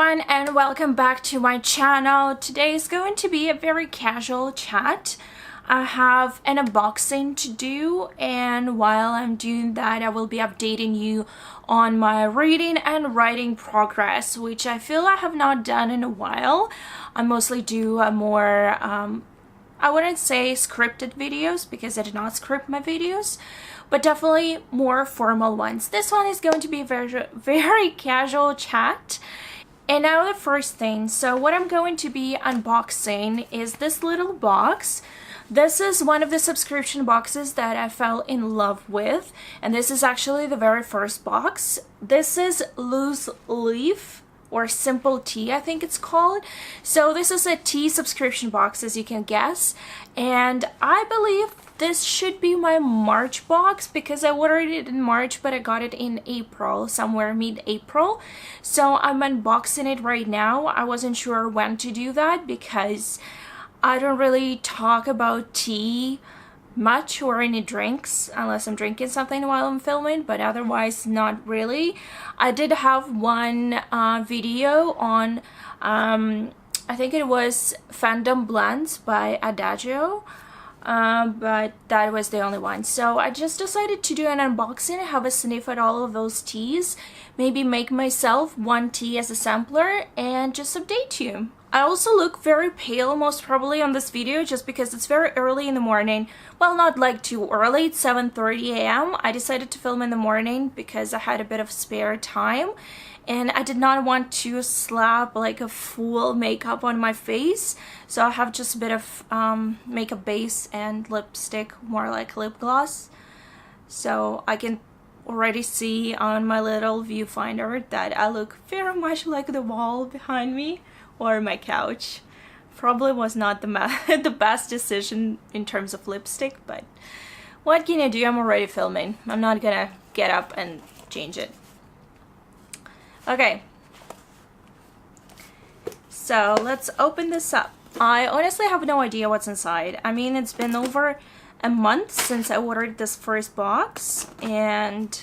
everyone, and welcome back to my channel. Today is going to be a very casual chat. I have an unboxing to do, and while I'm doing that I will be updating you on my reading and writing progress, which I feel I have not done in a while. I mostly do a more I wouldn't say scripted videos because I did not script my videos, but definitely more formal ones. This one is going to be a very casual chat. And now the first thing, so what I'm going to be unboxing is this little box. This is one of the subscription boxes that I fell in love with, and this is actually the very first box. This is Loose Leaf, or Simple Tea, I think it's called. So this is a tea subscription box, as you can guess, and I believe this should be my March box because I ordered it in March, but I got it in April, somewhere mid-April. So I'm unboxing it right now. I wasn't sure when to do that because I don't really talk about tea much or any drinks unless I'm drinking something while I'm filming, but otherwise not really. I did have one video on I think it was Fandom Blends by Adagio, but that was the only one. So I just decided to do an unboxing, have a sniff at all of those teas, maybe make myself one tea as a sampler, and just update you. I also look very pale most probably on this video just because it's very early in the morning. Well, not like too early, it's 7:30 a.m. I decided to film in the morning because I had a bit of spare time and I did not want to slap like a full makeup on my face. So I have just a bit of makeup base and lipstick, more like lip gloss. So I can already see on my little viewfinder that I look very much like the wall behind me or my couch. Probably was not the best decision in terms of lipstick, but what can you do? I'm already filming. I'm not gonna get up and change it. Okay, so let's open this up. I honestly have no idea what's inside. I mean, it's been over a month since I ordered this first box, and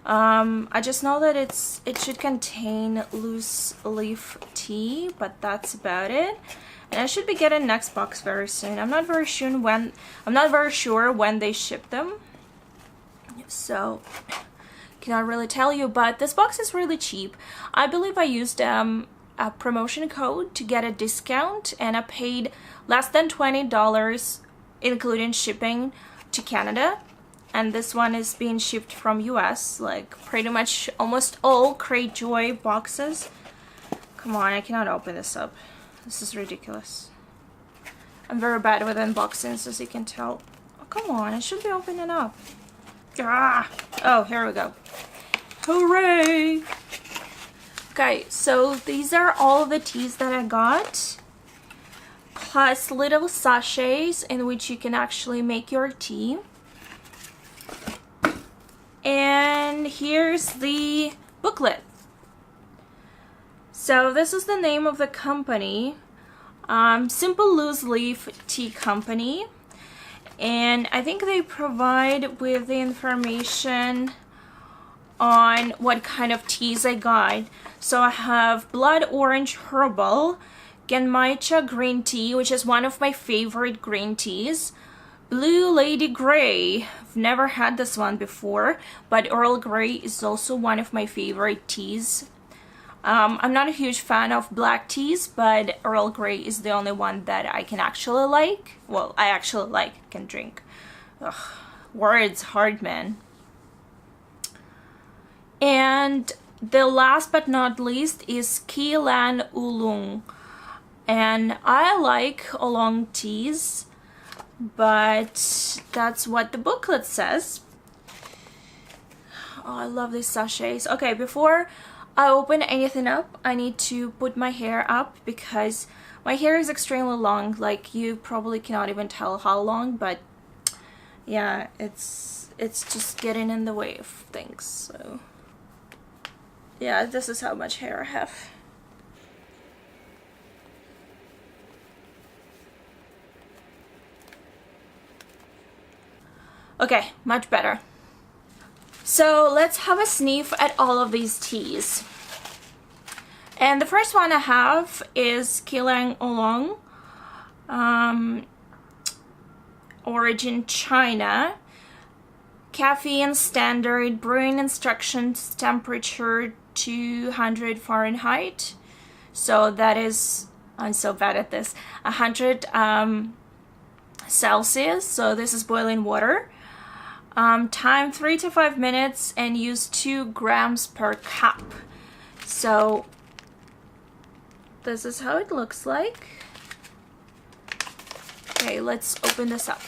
I just know that it should contain loose leaf tea, but that's about it. And I should be getting next box very soon. I'm not very sure when they ship them, so cannot really tell you. But this box is really cheap. I believe I used a promotion code to get a discount, and I paid less than $20 including shipping to Canada. And this one is being shipped from US, like pretty much almost all Crate Joy boxes. Come on, I cannot open this up. This is ridiculous. I'm very bad with unboxings, as you can tell. Oh, come on, I should be opening up. Ah! Oh, here we go. Hooray! Okay, so these are all the teas that I got, plus little sachets in which you can actually make your tea. And here's the booklet. So this is the name of the company, Simple Loose Leaf Tea Company, and I think they provide with the information on what kind of teas I got. So I have Blood Orange Herbal, Genmaicha Green Tea, which is one of my favorite green teas, Blue Lady Grey. I've never had this one before, but Earl Grey is also one of my favorite teas. I'm not a huge fan of black teas, but Earl Grey is the only one that I can actually like. Well, I actually like, can drink. Ugh, words, hard man. And the last but not least is Keelan Oolong. And I like oolong teas, but that's what the booklet says. Oh, I love these sachets. Okay, before I open anything up, I need to put my hair up because my hair is extremely long. Like, you probably cannot even tell how long, but yeah, it's just getting in the way of things. So yeah, this is how much hair I have. Okay, much better. So let's have a sniff at all of these teas. And the first one I have is Keelang Oolong, origin China. Caffeine standard, brewing instructions, temperature 200 Fahrenheit. So that is, I'm so bad at this, 100 Celsius. So this is boiling water. Time 3 to 5 minutes and use 2 grams per cup. So this is how it looks like. Okay, let's open this up.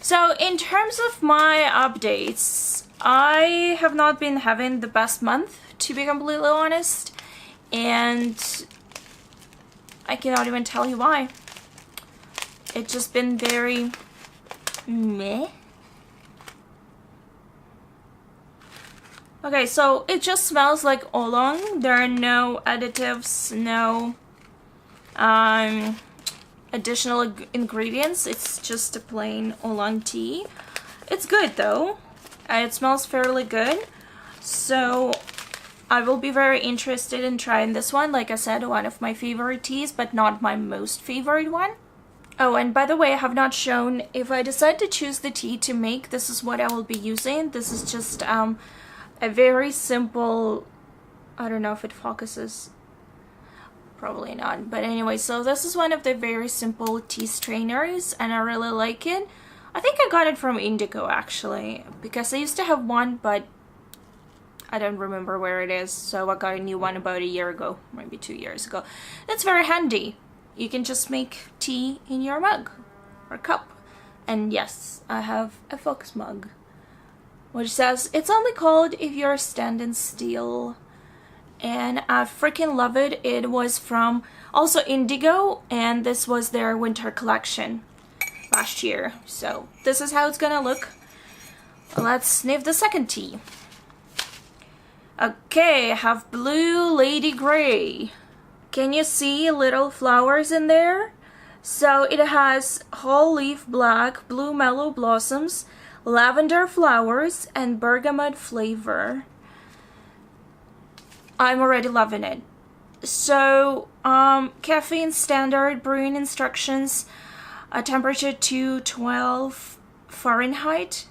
So in terms of my updates, I have not been having the best month, to be completely honest, and I cannot even tell you why. It's just been very meh. Okay, so it just smells like oolong. There are no additives, no additional ingredients. It's just a plain oolong tea. It's good though. It smells fairly good. So I will be very interested in trying this one. Like I said, one of my favorite teas, but not my most favorite one. Oh, and by the way, I have not shown, if I decide to choose the tea to make, this is what I will be using. This is just a very simple, I don't know if it focuses. Probably not, but anyway, so this is one of the very simple tea strainers and I really like it. I think I got it from Indigo actually, because I used to have one but I don't remember where it is, so I got a new one about a year ago, maybe 2 years ago. It's very handy. You can just make tea in your mug or cup. And yes, I have a Fox mug which says it's only cold if you're standing still. And I freaking love it. It was from also Indigo, and this was their winter collection last year. So this is how it's gonna look. Let's sniff the second tea. Okay, I have Blue Lady Grey. Can you see little flowers in there? So it has whole leaf black, blue mellow blossoms, lavender flowers, and bergamot flavor. I'm already loving it. So, caffeine standard, brewing instructions, temperature 212 Fahrenheit.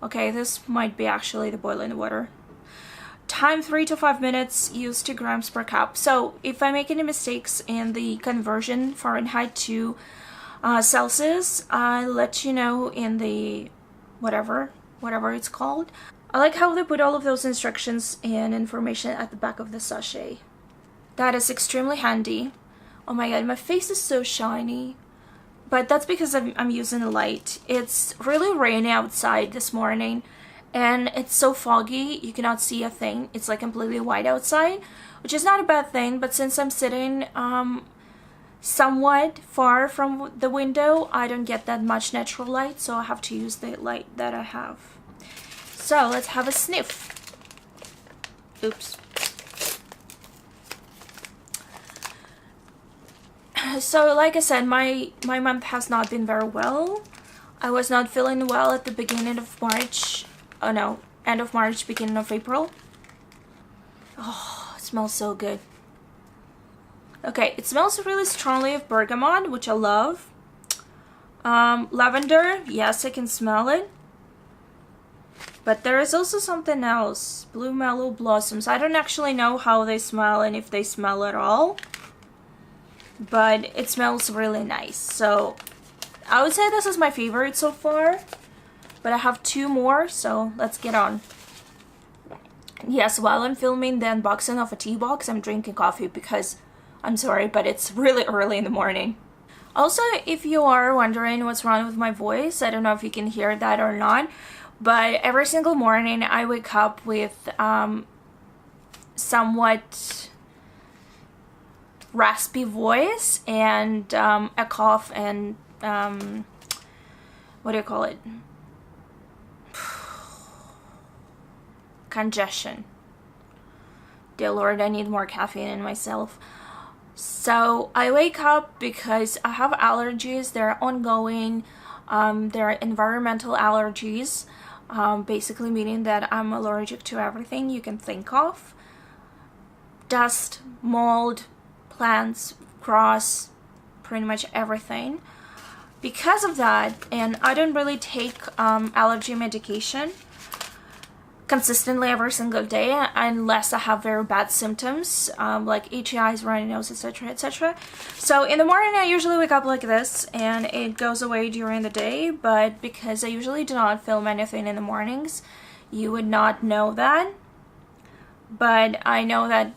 Okay, this might be actually the boiling water. Time 3 to 5 minutes, use 2 grams per cup. So, if I make any mistakes in the conversion Fahrenheit to Celsius, I'll let you know in the whatever it's called. I like how they put all of those instructions and information at the back of the sachet. That is extremely handy. Oh my god, my face is so shiny. But that's because I'm using a light. It's really rainy outside this morning and it's so foggy you cannot see a thing. It's like completely white outside, which is not a bad thing, but since I'm sitting somewhat far from the window, I don't get that much natural light, so I have to use the light that I have. So let's have a sniff. Oops. So like I said, my month has not been very well. I was not feeling well at the beginning of March. Oh no, end of March, beginning of April. Oh, it smells so good. Okay, it smells really strongly of bergamot, which I love. Lavender, yes, I can smell it. But there is also something else. Blue mellow blossoms. I don't actually know how they smell and if they smell at all. But it smells really nice. So I would say this is my favorite so far. But I have 2 more, so let's get on. Yes, while I'm filming the unboxing of a tea box, I'm drinking coffee because, I'm sorry, but it's really early in the morning. Also, if you are wondering what's wrong with my voice, I don't know if you can hear that or not. But every single morning I wake up with somewhat raspy voice and a cough and what do you call it? Congestion. Dear Lord, I need more caffeine in myself. So I wake up because I have allergies. They're ongoing. They're environmental allergies. Basically meaning that I'm allergic to everything you can think of. dust, mold, plants, grass, pretty much everything. Because of that, and I don't really take allergy medication consistently every single day unless I have very bad symptoms like HEIs, runny nose, etc, etc. So in the morning I usually wake up like this and it goes away during the day, but because I usually do not film anything in the mornings, you would not know that. But I know that,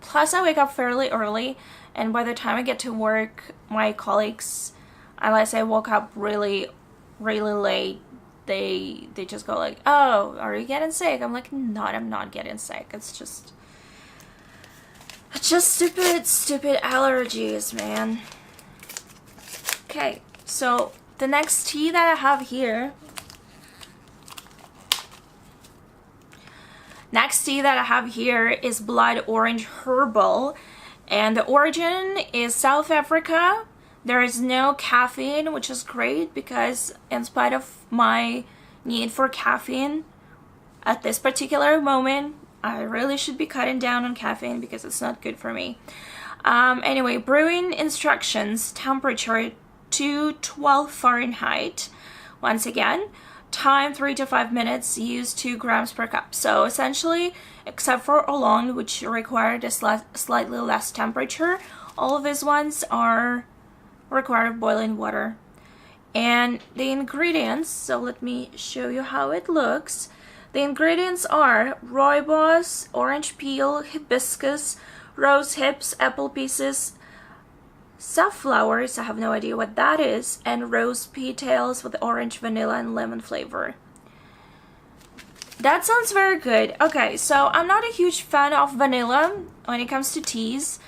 plus I wake up fairly early, and by the time I get to work, my colleagues, unless I woke up really late, they just go like, oh, are you getting sick? I'm like, no, I'm not getting sick. It's just stupid allergies, man. Okay, so the next tea that I have here, is Blood Orange Herbal, and the origin is South Africa. There is no caffeine, which is great because in spite of my need for caffeine at this particular moment, I really should be cutting down on caffeine because it's not good for me. Anyway, brewing instructions, temperature 212 Fahrenheit. Once again, time 3 to 5 minutes, use 2 grams per cup. So essentially, except for oolong, which required a slightly less temperature, all of these ones are require boiling water. And the ingredients, so let me show you how it looks. The ingredients are rooibos, orange peel, hibiscus, rose hips, apple pieces, safflowers, I have no idea what that is, and rose petals with orange, vanilla, and lemon flavor. That sounds very good. Okay, so I'm not a huge fan of vanilla when it comes to teas,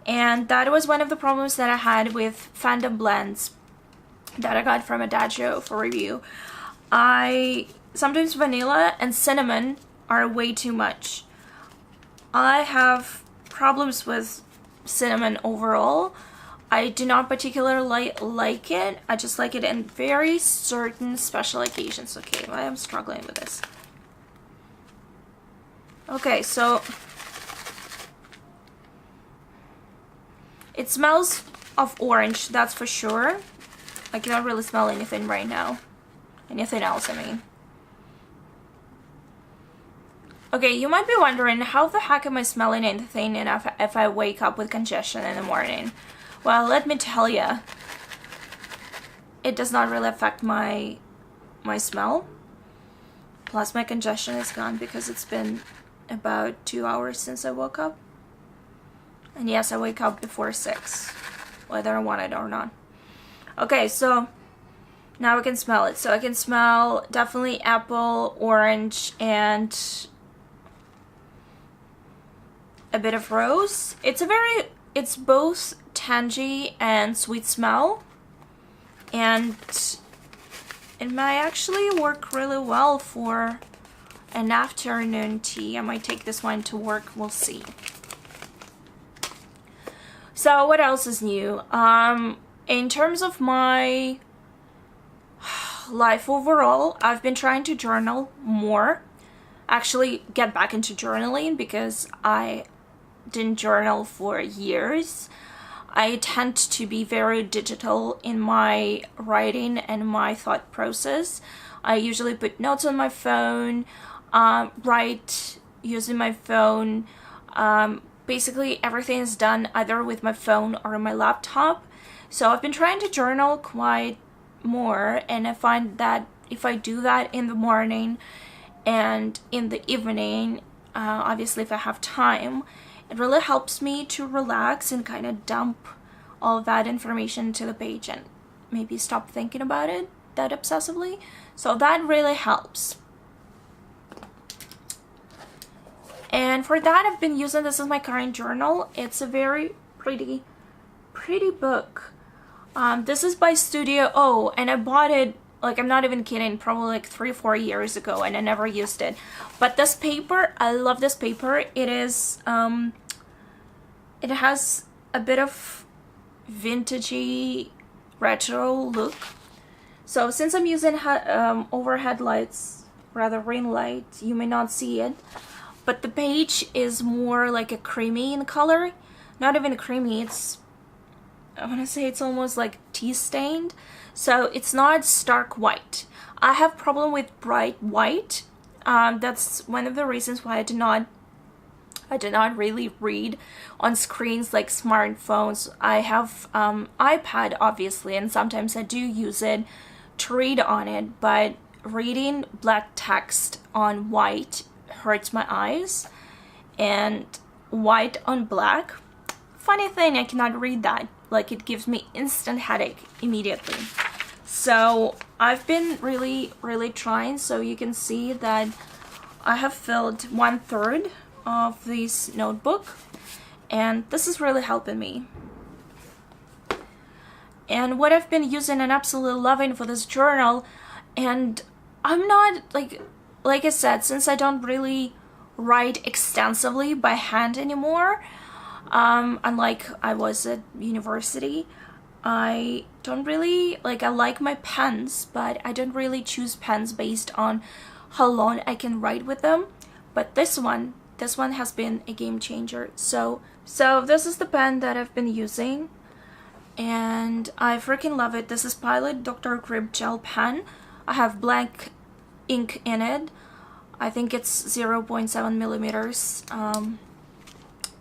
and that was one of the problems that I had with Fandom blends that I got from Adagio for review. Sometimes vanilla and cinnamon are way too much. I have problems with cinnamon overall. I do not particularly like it. I just like it in very certain special occasions. Okay, I am struggling with this. Okay, so it smells of orange, that's for sure. I cannot really smell anything right now. Anything else, I mean. Okay, you might be wondering, how the heck am I smelling anything if I wake up with congestion in the morning? Well, let me tell you, it does not really affect my smell. Plus my congestion is gone because it's been about 2 hours since I woke up. And yes, I wake up before 6, whether I want it or not. Okay, so now I can smell it. So I can smell definitely apple, orange, and a bit of rose. It's both tangy and sweet smell. And it might actually work really well for an afternoon tea. I might take this one to work, we'll see. So what else is new? In terms of my life overall, I've been trying to journal more. Actually get back into journaling because I didn't journal for years. I tend to be very digital in my writing and my thought process. I usually put notes on my phone, write using my phone. Basically everything is done either with my phone or my laptop. So I've been trying to journal quite more, and I find that if I do that in the morning and in the evening, obviously if I have time, it really helps me to relax and kind of dump all of that information to the page and maybe stop thinking about it that obsessively. So that really helps. And for that, I've been using this as my current journal. It's a very pretty book. This is by Studio O, and I bought it, like, I'm not even kidding, probably like 3 or 4 years ago, and I never used it. But this paper, I love this paper. It is, it has a bit of vintagey retro look. So since I'm using overhead lights, rather ring light, you may not see it, but the page is more like a creamy in color. Not even creamy, it's, I want to say it's almost like tea stained. So it's not stark white. I have problem with bright white. That's one of the reasons why I do not really read on screens like smartphones. I have iPad obviously, and sometimes I do use it to read on it, but reading black text on white hurts my eyes, and white on black, funny thing, I cannot read that. Like, it gives me instant headache immediately. So I've been really trying. So you can see that I have filled 1/3 of this notebook, and this is really helping me. And what I've been using and absolutely loving for this journal, and I'm not like I said, since I don't really write extensively by hand anymore, unlike I was at university, I don't really I like my pens, but I don't really choose pens based on how long I can write with them. But this one has been a game changer. So this is the pen that I've been using, and I freaking love it. This is Pilot Dr. Grip Gel pen. I have black ink in it. I think it's 0.7 millimeters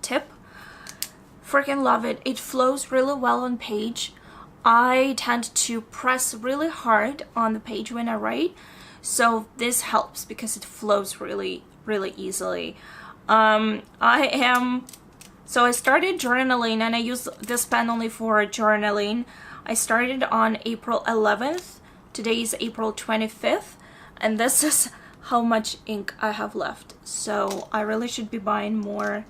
tip. Freaking love it. It flows really well on page. I tend to press really hard on the page when I write, so this helps because it flows really easily. So I started journaling, and I use this pen only for journaling. I started on April 11th. Today is April 25th, and this is how much ink I have left. So I really should be buying more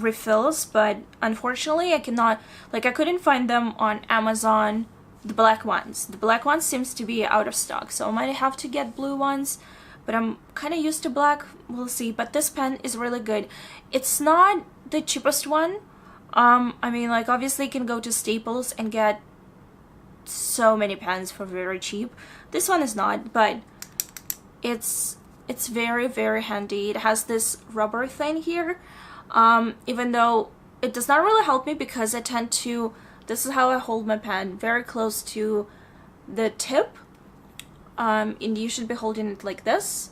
refills, but unfortunately I cannot, I couldn't find them on Amazon, the black ones. The black ones seems to be out of stock, so I might have to get blue ones, but I'm kind of used to black. We'll see. But this pen is really good. It's not the cheapest one. I mean, obviously you can go to Staples and get so many pens for very cheap. This one is not, but it's very handy. It has this rubber thing here, even though it does not really help me because I tend to, this is how I hold my pen, very close to the tip, and you should be holding it like this,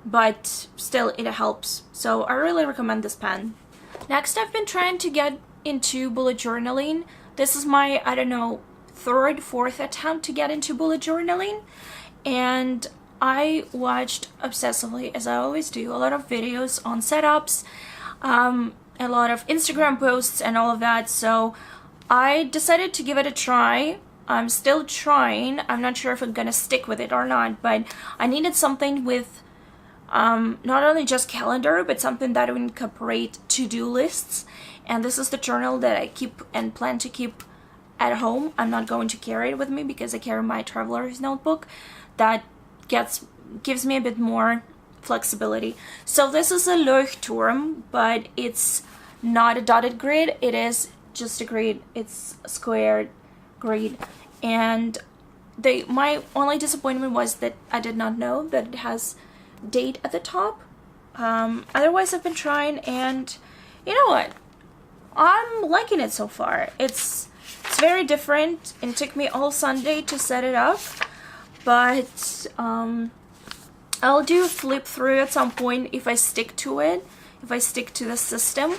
but still it helps. So I really recommend this pen. Next, I've been trying to get into bullet journaling. This is my, I don't know, 3rd, 4th attempt to get into bullet journaling, and I watched obsessively, as I always do, a lot of videos on setups, a lot of Instagram posts and all of that, so I decided to give it a try. I'm still trying. I'm not sure if I'm gonna stick with it or not, but I needed something with not only just calendar, but something that would incorporate to-do lists, and this is the journal that I keep and plan to keep at home. I'm not going to carry it with me because I carry my traveler's notebook that gives me a bit more flexibility. So this is a Leuchtturm, but it's not a dotted grid. It is just a grid. It's a squared grid, and my only disappointment was that I did not know that it has date at the top. Otherwise I've been trying, and you know what, I'm liking it so far. It's very different, and it took me all Sunday to set it up, but I'll do a flip through at some point if I stick to it, if I stick to the system.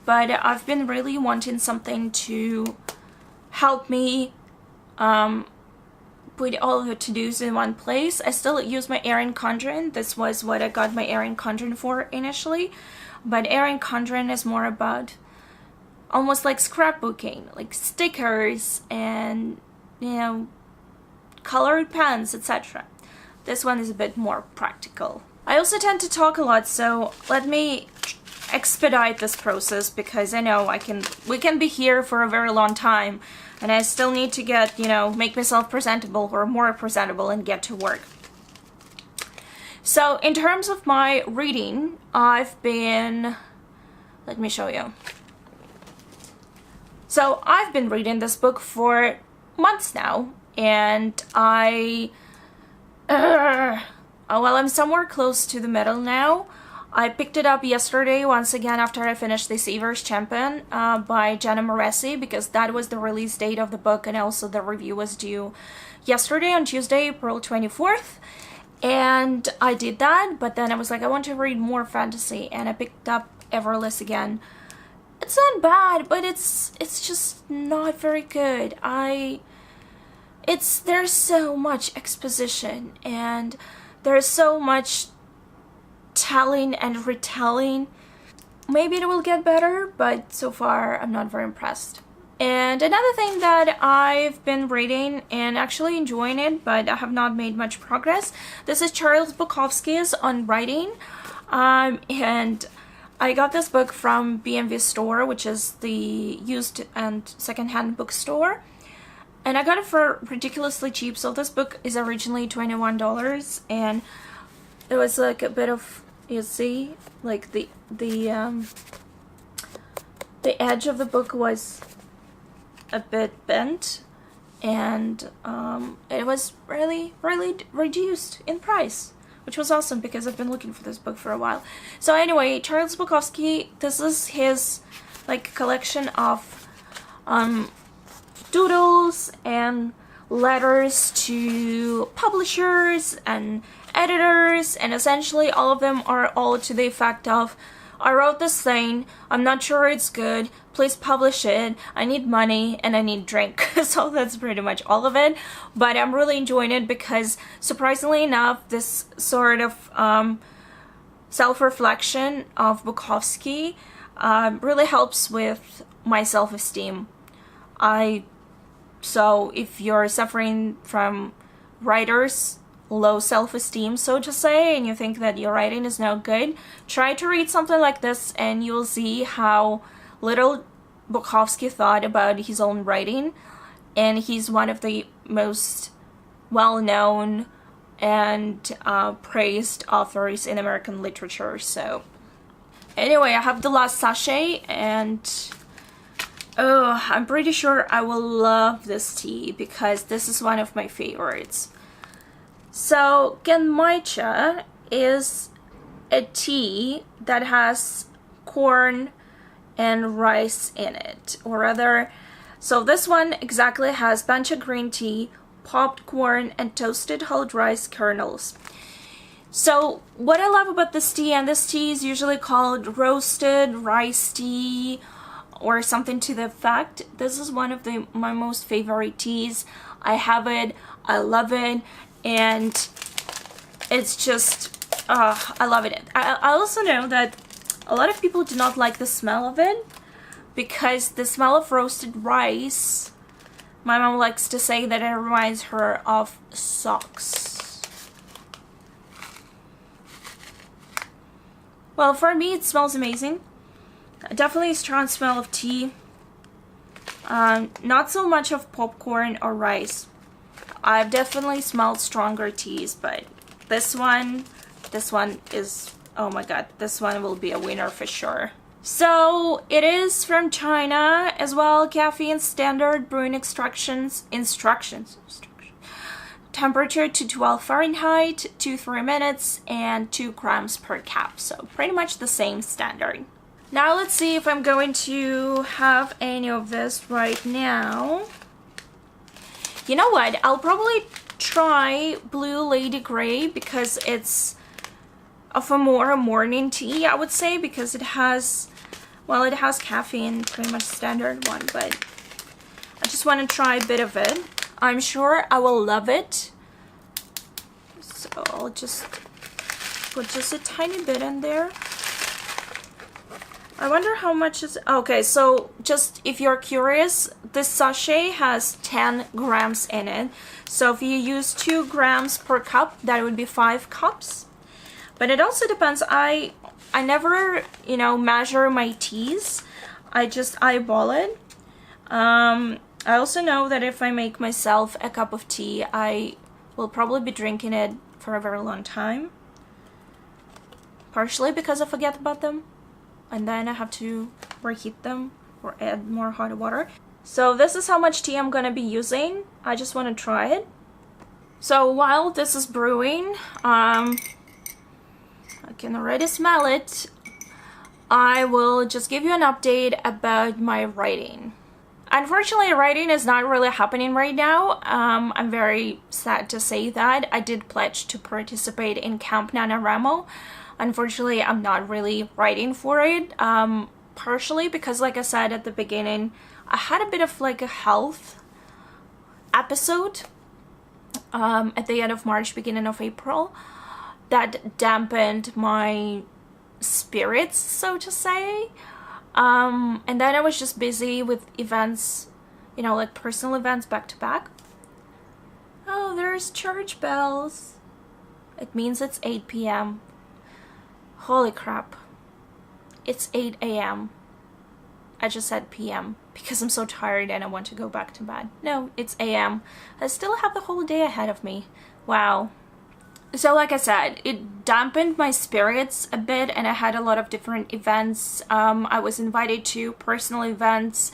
But I've been really wanting something to help me put all of the to-dos in one place. I still use my Erin Condren. This was what I got my Erin Condren for initially, but Erin Condren is more about almost like scrapbooking, like stickers and, you know, colored pens, etc. This one is a bit more practical. I also tend to talk a lot, so let me expedite this process, because I know we can be here for a very long time, and I still need to get, you know, make myself presentable or more presentable and get to work. So in terms of my reading, I've been, let me show you. So I've been reading this book for months now, and I well, I'm somewhere close to the middle now. I picked it up yesterday once again after I finished The Savior's Champion by Jenna Moresi, because that was the release date of the book, and also the review was due yesterday on Tuesday, April 24th. And I did that, but then I was like, I want to read more fantasy, and I picked up Everless again. It's not bad, but it's just not very good. There's so much exposition, and there's so much telling and retelling. Maybe it will get better, but so far I'm not very impressed. And another thing that I've been reading and actually enjoying it, but I have not made much progress, this is Charles Bukowski's On Writing, and I got this book from B&V Store, which is the used and secondhand bookstore, and I got it for ridiculously cheap. So this book is originally $21, and it was like a bit of, you see, like the edge of the book was a bit bent, and it was really reduced in price, which was awesome because I've been looking for this book for a while. So anyway, Charles Bukowski, this is his like collection of doodles and letters to publishers and editors, and essentially all of them are all to the effect of, I wrote this thing, I'm not sure it's good, please publish it, I need money and I need drink. So that's pretty much all of it, but I'm really enjoying it because, surprisingly enough, this sort of self-reflection of Bukowski really helps with my self-esteem. So if you're suffering from writers' low self-esteem, so to say, and you think that your writing is no good, try to read something like this and you'll see how little Bukowski thought about his own writing. And he's one of the most well-known and praised authors in American literature. So anyway, I have the last sachet, and oh, I'm pretty sure I will love this tea because this is one of my favorites. So Genmaicha is a tea that has corn and rice in it, or rather, so this one exactly has bancha green tea, popped corn, and toasted whole rice kernels. So what I love about this tea, and this tea is usually called roasted rice tea or something to the effect. This is one of my most favorite teas. I have it, I love it, and it's just, I love it. I also know that a lot of people do not like the smell of it because the smell of roasted rice, my mom likes to say that it reminds her of socks. Well, for me it smells amazing. Definitely a strong smell of tea. Not so much of popcorn or rice. I've definitely smelled stronger teas, but this one is, oh my god, this one will be a winner for sure. So it is from China as well. Caffeine standard brewing instructions. Temperature to 12 Fahrenheit, 2-3 minutes, and 2 grams per cup. So pretty much the same standard. Now let's see if I'm going to have any of this right now. You know what? I'll probably try Blue Lady Grey because it's of a more morning tea, I would say, because it has, well, it has caffeine, pretty much standard one, but I just want to try a bit of it. I'm sure I will love it. So I'll just put just a tiny bit in there. I wonder how much is, okay, so just if you're curious, this sachet has 10 grams in it. So if you use 2 grams per cup, that would be 5 cups. But it also depends. I never, you know, measure my teas. I just eyeball it. I also know that if I make myself a cup of tea, I will probably be drinking it for a very long time. Partially because I forget about them, and then I have to reheat them or add more hot water. So this is how much tea I'm gonna be using. I just want to try it. So while this is brewing, I can already smell it. I will just give you an update about my writing. Unfortunately, writing is not really happening right now. I'm very sad to say that. I did pledge to participate in Camp NaNoWriMo. Unfortunately, I'm not really writing for it. Partially because, like I said at the beginning, I had a bit of like a health episode at the end of March, beginning of April, that dampened my spirits, so to say. And then I was just busy with events, you know, like personal events back to back. Oh, there's church bells. It means it's 8 p.m. Holy crap. It's 8 a.m. I just said p.m. because I'm so tired and I want to go back to bed. No, it's a.m. I still have the whole day ahead of me. Wow. So like I said, it dampened my spirits a bit, and I had a lot of different events. I was invited to personal events,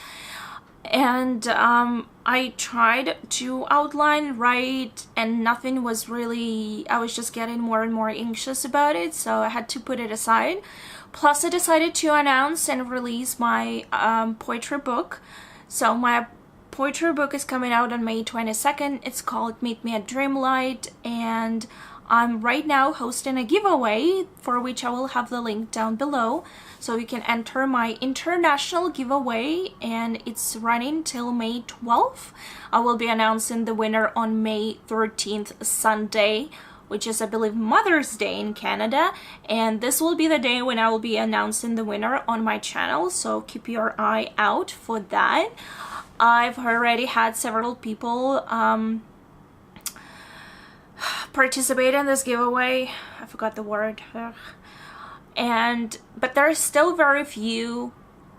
and I tried to outline, write, and nothing was really, I was just getting more and more anxious about it, so I had to put it aside. Plus I decided to announce and release my poetry book. So my poetry book is coming out on May 22nd. It's called Meet Me at Dreamlight, and I'm right now hosting a giveaway for which I will have the link down below, so you can enter my international giveaway, and it's running till May 12th. I will be announcing the winner on May 13th, Sunday, which is, I believe, Mother's Day in Canada, and this will be the day when I will be announcing the winner on my channel, so keep your eye out for that. I've already had several people participate in this giveaway. I forgot the word. But there are still very few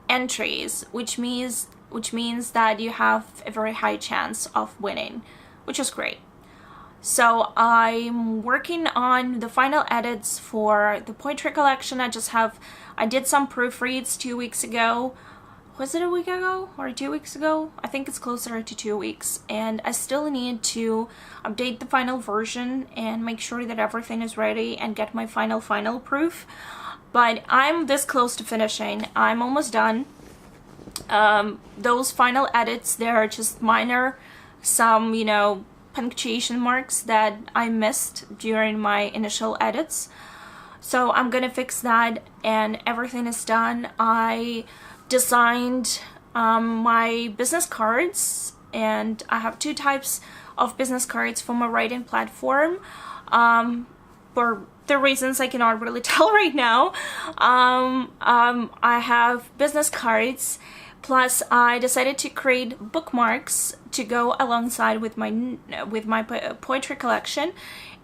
entries, which means that you have a very high chance of winning, which is great. So I'm working on the final edits for the poetry collection. I did some proofreads 2 weeks ago. Was it a week ago or 2 weeks ago? I think it's closer to 2 weeks, and I still need to update the final version and make sure that everything is ready and get my final proof. But I'm this close to finishing. I'm almost done. Those final edits, they're just minor, some, you know, punctuation marks that I missed during my initial edits. So I'm gonna fix that, and everything is done. I designed my business cards, and I have 2 types of business cards for my writing platform. For the reasons I cannot really tell right now, I have business cards, plus I decided to create bookmarks to go alongside with my poetry collection,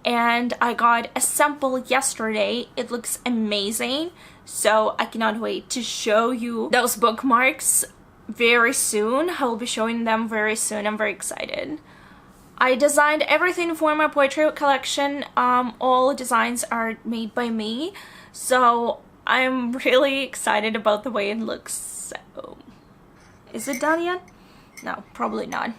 and I got a sample yesterday. It looks amazing, so I cannot wait to show you those bookmarks very soon. I will be showing them very soon. I'm very excited. I designed everything for my poetry collection. All designs are made by me, so I'm really excited about the way it looks. So, is it done yet? No, probably not.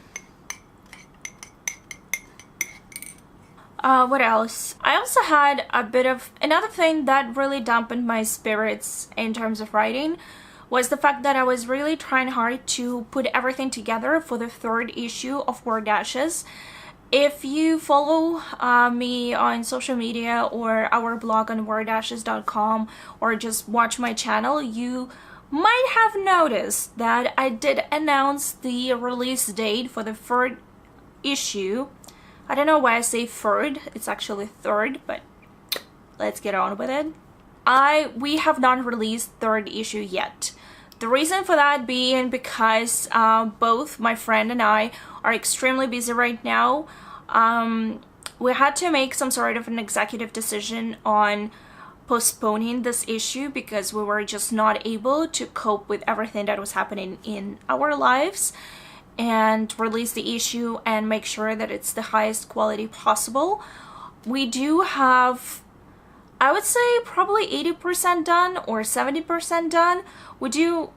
What else? I also had a bit of another thing that really dampened my spirits in terms of writing was the fact that I was really trying hard to put everything together for the 3rd issue of Word Dashes. If you follow me on social media or our blog on worddashes.com, or just watch my channel, you might have noticed that I did announce the release date for the 3rd issue. I don't know why I say 3rd, it's actually 3rd, but let's get on with it. We have not released 3rd issue yet. The reason for that being because both my friend and I are extremely busy right now. We had to make some sort of an executive decision on postponing this issue because we were just not able to cope with everything that was happening in our lives, and release the issue and make sure that it's the highest quality possible. We do have, I would say, probably 80% done or 70% done. We do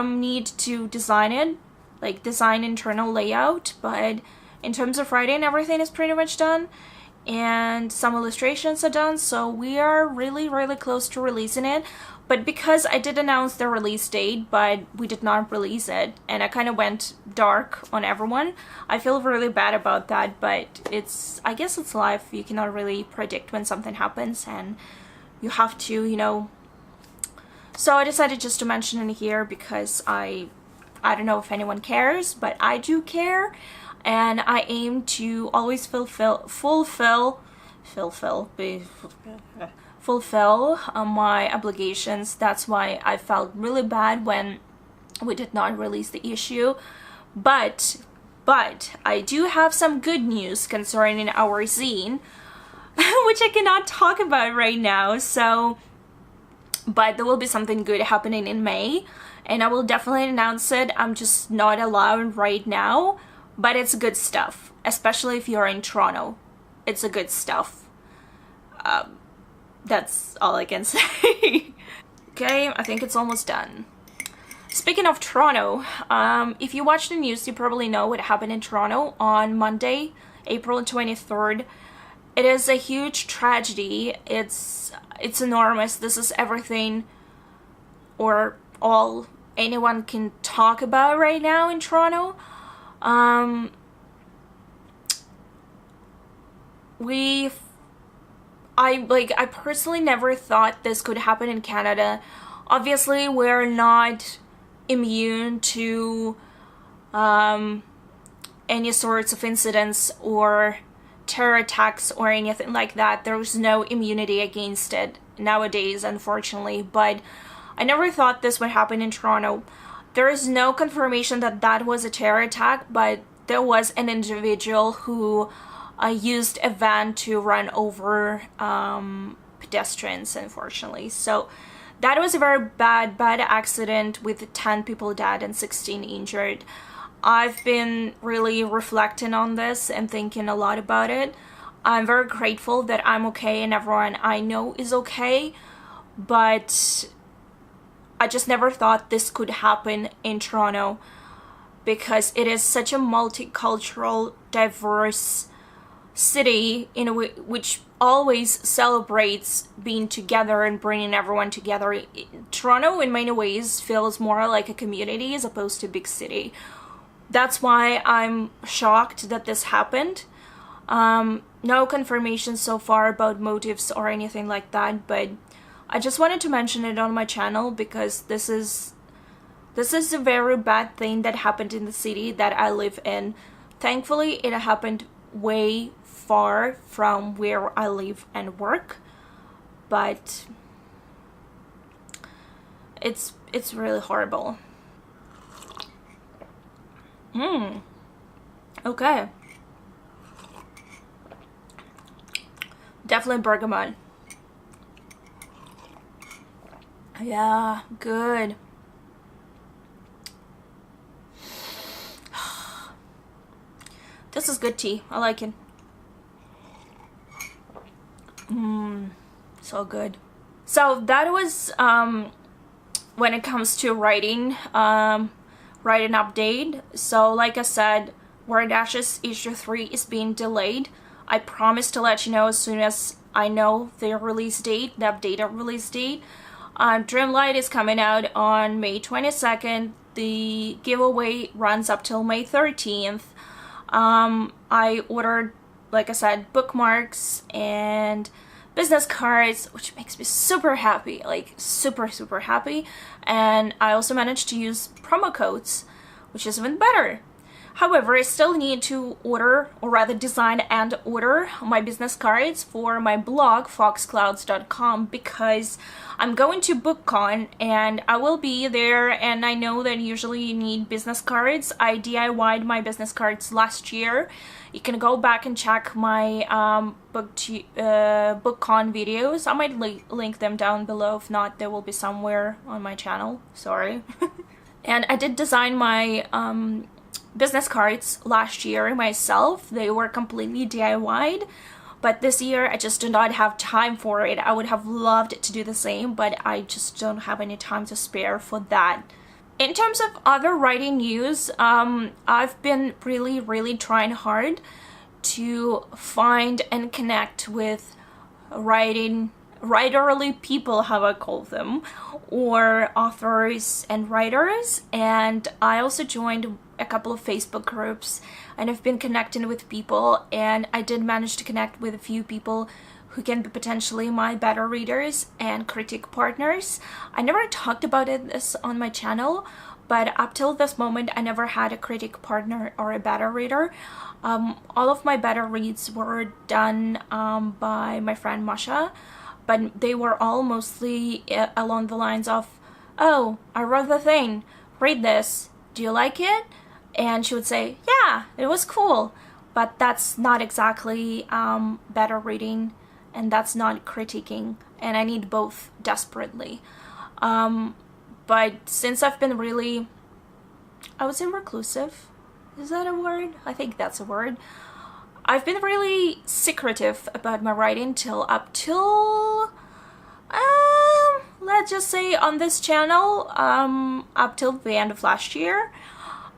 need to design it, like design internal layout, but in terms of writing, everything is pretty much done, and some illustrations are done, so we are really close to releasing it. But because I did announce the release date, but we did not release it, and I kind of went dark on everyone, I feel really bad about that, but I guess it's life. You cannot really predict when something happens, and you have to, you know. So I decided just to mention it here because I don't know if anyone cares, but I do care, and I aim to always fulfill my obligations. That's why I felt really bad when we did not release the issue. But I do have some good news concerning our zine, which I cannot talk about right now. So, but there will be something good happening in May, and I will definitely announce it. I'm just not allowed right now, but it's good stuff, especially if you're in Toronto. It's a good stuff. That's all I can say. Okay, I think it's almost done. Speaking of Toronto, if you watch the news, you probably know what happened in Toronto on Monday, April 23rd. It is a huge tragedy. It's enormous. This is everything or all anyone can talk about right now in Toronto. I personally never thought this could happen in Canada. Obviously, we're not immune to any sorts of incidents or terror attacks or anything like that. There's no immunity against it nowadays, unfortunately, but I never thought this would happen in Toronto. There is no confirmation that that was a terror attack, but there was an individual who used a van to run over pedestrians, unfortunately. So that was a very bad accident with 10 people dead and 16 injured. I've been really reflecting on this and thinking a lot about it. I'm very grateful that I'm okay and everyone I know is okay, but I just never thought this could happen in Toronto because it is such a multicultural, diverse city in a way which always celebrates being together and bringing everyone together. Toronto in many ways feels more like a community as opposed to a big city. That's why I'm shocked that this happened. No confirmation so far about motives or anything like that, but I just wanted to mention it on my channel because this is a very bad thing that happened in the city that I live in. Thankfully, it happened way far from where I live and work, but it's really horrible. Okay. Definitely bergamot. Yeah, good. This is good tea. I like it. So good. So that was when it comes to writing update. So like I said, Word Ashes issue 3 is being delayed. I promise to let you know as soon as I know the release date, the updated release date. Dreamlight is coming out on May 22nd. The giveaway runs up till May 13th. I ordered, like I said, bookmarks and business cards, which makes me super happy, like super happy. And I also managed to use promo codes, which is even better. However, I still need to order, or rather design and order my business cards for my blog, FoxClouds.com, because I'm going to BookCon and I will be there, and I know that usually you need business cards. I DIY'd my business cards last year. You can go back and check my BookCon videos. I might link them down below. If not, they will be somewhere on my channel. Sorry. And I did design my business cards last year myself. They were completely DIY'd, but this year I just do not have time for it. I would have loved to do the same, but I just don't have any time to spare for that. In terms of other writing news, I've been really trying hard to find and connect with writerly people, how I call them, or authors and writers. And I also joined a couple of Facebook groups and I've been connecting with people, and I did manage to connect with a few people who can be potentially my beta readers and critic partners. I never talked about this on my channel, but up till this moment I never had a critic partner or a beta reader. All of my beta reads were done by my friend Masha, but they were all mostly along the lines of, oh, I wrote the thing, read this, do you like it? And she would say, yeah, it was cool. But that's not exactly beta reading, and that's not critiquing, and I need both desperately. But since I've been really, I would say reclusive, is that a word? I think that's a word. I've been really secretive about my writing up till let's just say on this channel, up till the end of last year,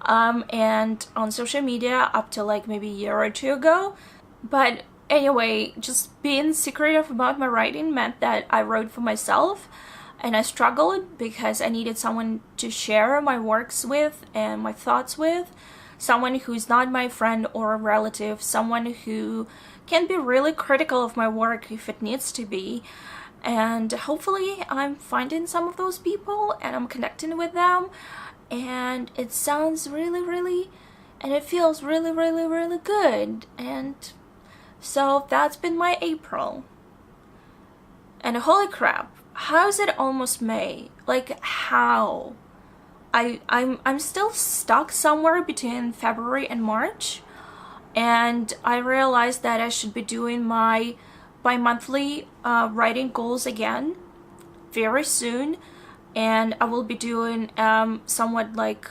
and on social media up till like maybe a year or two ago. But anyway, just being secretive about my writing meant that I wrote for myself, and I struggled because I needed someone to share my works with and my thoughts with, someone who's not my friend or a relative, someone who can be really critical of my work if it needs to be. And hopefully I'm finding some of those people and I'm connecting with them, and it sounds really and it feels really good. And so that's been my April. And holy crap, how is it almost May? Like, how? I'm still stuck somewhere between February and March, and I realized that I should be doing my bi-monthly writing goals again very soon, and I will be doing somewhat like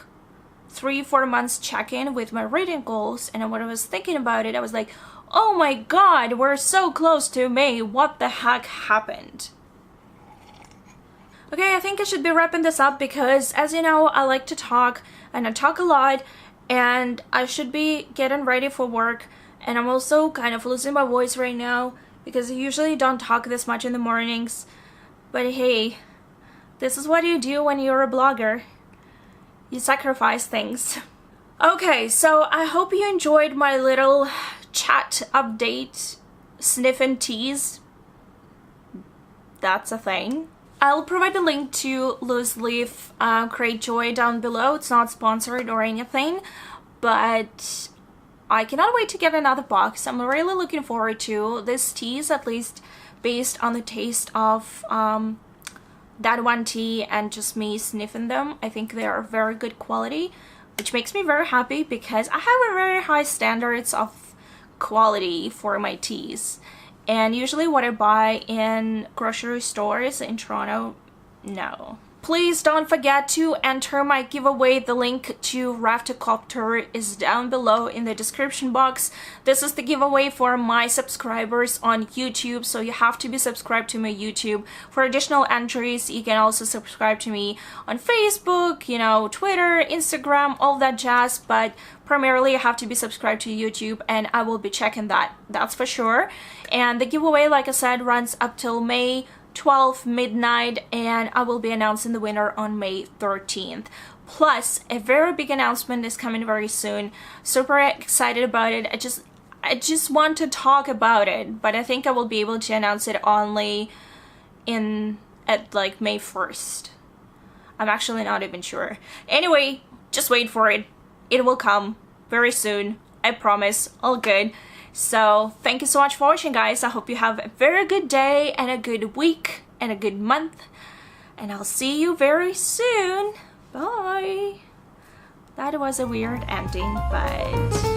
3-4 months check-in with my reading goals. And when I was thinking about it, I was like, oh my god, we're so close to May, what the heck happened? Okay, I think I should be wrapping this up because, as you know, I like to talk and I talk a lot, and I should be getting ready for work. And I'm also kind of losing my voice right now because I usually don't talk this much in the mornings. But hey, this is what you do when you're a blogger. You sacrifice things. Okay, so I hope you enjoyed my little chat update, sniff and tease. That's a thing. I'll provide a link to Loose Leaf Create Joy down below. It's not sponsored or anything, but I cannot wait to get another box. I'm really looking forward to this teas, at least based on the taste of that one tea and just me sniffing them. I think they are very good quality, which makes me very happy because I have a very high standards of quality for my teas. And usually what I buy in grocery stores in Toronto, no. Please don't forget to enter my giveaway. The link to Raftacopter is down below in the description box. This is the giveaway for my subscribers on YouTube, so you have to be subscribed to my YouTube. For additional entries, you can also subscribe to me on Facebook, you know, Twitter, Instagram, all that jazz, but primarily you have to be subscribed to YouTube, and I will be checking that, that's for sure. And the giveaway, like I said, runs up till May 12 midnight, and I will be announcing the winner on May 13th. Plus, a very big announcement is coming very soon. Super excited about it. I just want to talk about it, but I think I will be able to announce it only at like May 1st. I'm actually not even sure. Anyway, just wait for it. It will come very soon. I promise. All good. So thank you so much for watching, guys. I hope you have a very good day and a good week and a good month, and I'll see you very soon. Bye. That was a weird ending, but